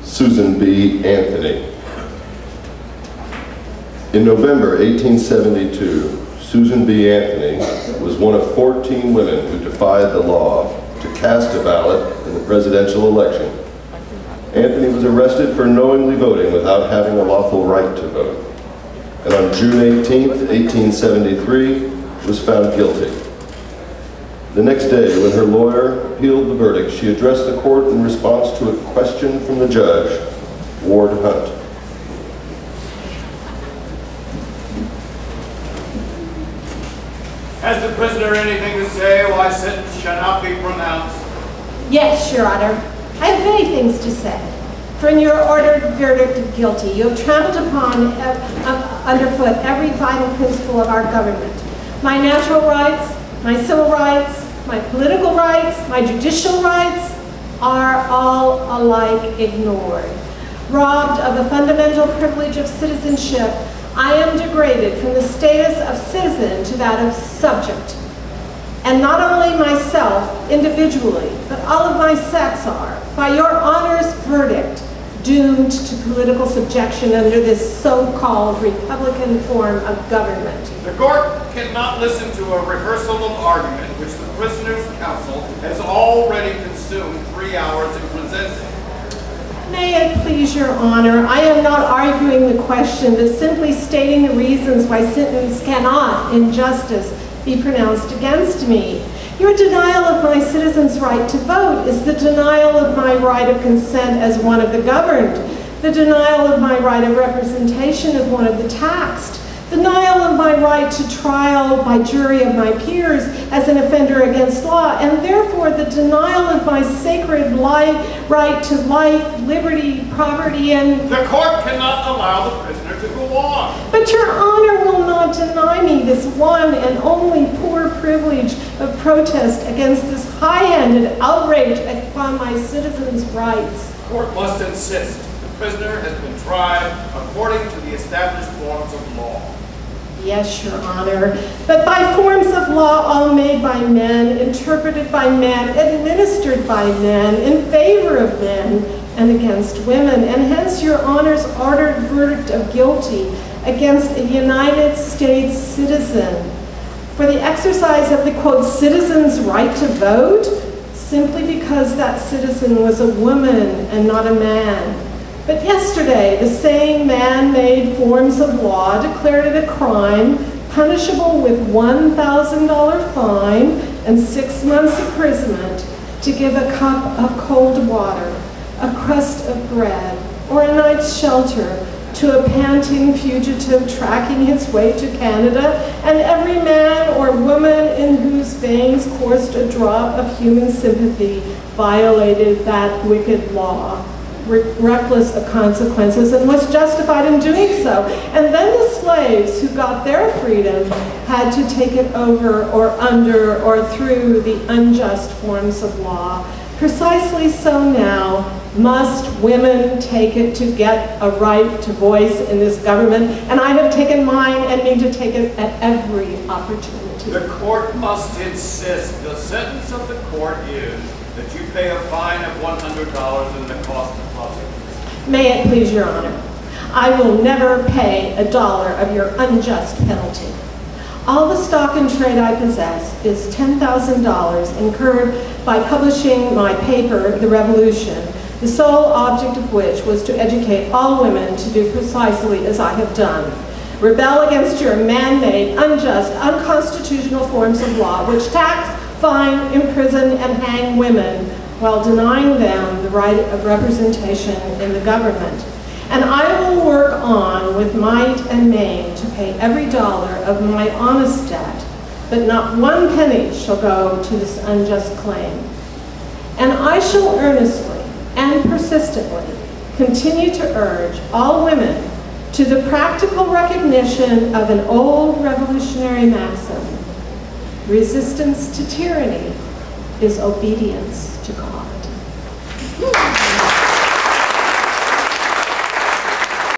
Susan B. Anthony. In November 1872, Susan B. Anthony was one of 14 women who defied the law to cast a ballot in the presidential election. Anthony was arrested for knowingly voting without having a lawful right to vote, and on June 18, 1873, was found guilty. The next day, when her lawyer appealed the verdict, she addressed the court in response to a question from the judge, Ward Hunt. Has the prisoner anything to say why sentence shall not be pronounced? Yes, Your Honor. I have many things to say. For in your ordered verdict of guilty, you have trampled upon underfoot every vital principle of our government. My natural rights, my civil rights, my political rights, my judicial rights are all alike ignored. Robbed of the fundamental privilege of citizenship, I am degraded from the status of citizen to that of subject. And not only myself individually, but all of my sex are, by your Honor's verdict, doomed to political subjection under this so-called Republican form of government. The court cannot listen to a rehearsal of argument which the prisoner's counsel has already consumed 3 hours in presenting. May it please your Honor, I am not arguing the question, but simply stating the reasons why sentence cannot, in justice, be pronounced against me. Your denial of my citizens' right to vote is the denial of my right of consent as one of the governed, the denial of my right of representation as one of the taxed, denial of my right to trial by jury of my peers as an offender against law, and therefore the denial of my sacred right to life, liberty, property, and... The court cannot allow the prisoner to go on. But your Honor will not deny me this one and only poor privilege of protest against this high-handed outrage upon my citizens' rights. The court must insist the prisoner has been tried according to the established forms of law. Yes, Your Honor, but by forms of law all made by men, interpreted by men, administered by men, in favor of men, and against women, and hence Your Honor's ordered verdict of guilty against a United States citizen for the exercise of the, quote, citizen's right to vote, simply because that citizen was a woman and not a man. But yesterday, the same man-made forms of law declared it a crime punishable with $1,000 fine and 6 months imprisonment to give a cup of cold water, a crust of bread, or a night's shelter to a panting fugitive tracking his way to Canada, and every man or woman in whose veins coursed a drop of human sympathy violated that wicked law, reckless of consequences, and was justified in doing so. And then the slaves who got their freedom had to take it over or under or through the unjust forms of law. Precisely so now must women take it to get a right to voice in this government, and I have taken mine and mean to take it at every opportunity. The court must insist the sentence of the court is that you pay a fine of $100 and the cost of prosecution. May it please Your Honor, I will never pay $1 of your unjust penalty. All the stock and trade I possess is $10,000 incurred by publishing my paper, The Revolution, the sole object of which was to educate all women to do precisely as I have done. Rebel against your man-made, unjust, unconstitutional forms of law which tax, fine, imprison, and hang women while denying them the right of representation in the government. And I will work on with might and main to pay every dollar of my honest debt, but not one penny shall go to this unjust claim. And I shall earnestly and persistently continue to urge all women to the practical recognition of an old revolutionary maxim: resistance to tyranny is obedience to God.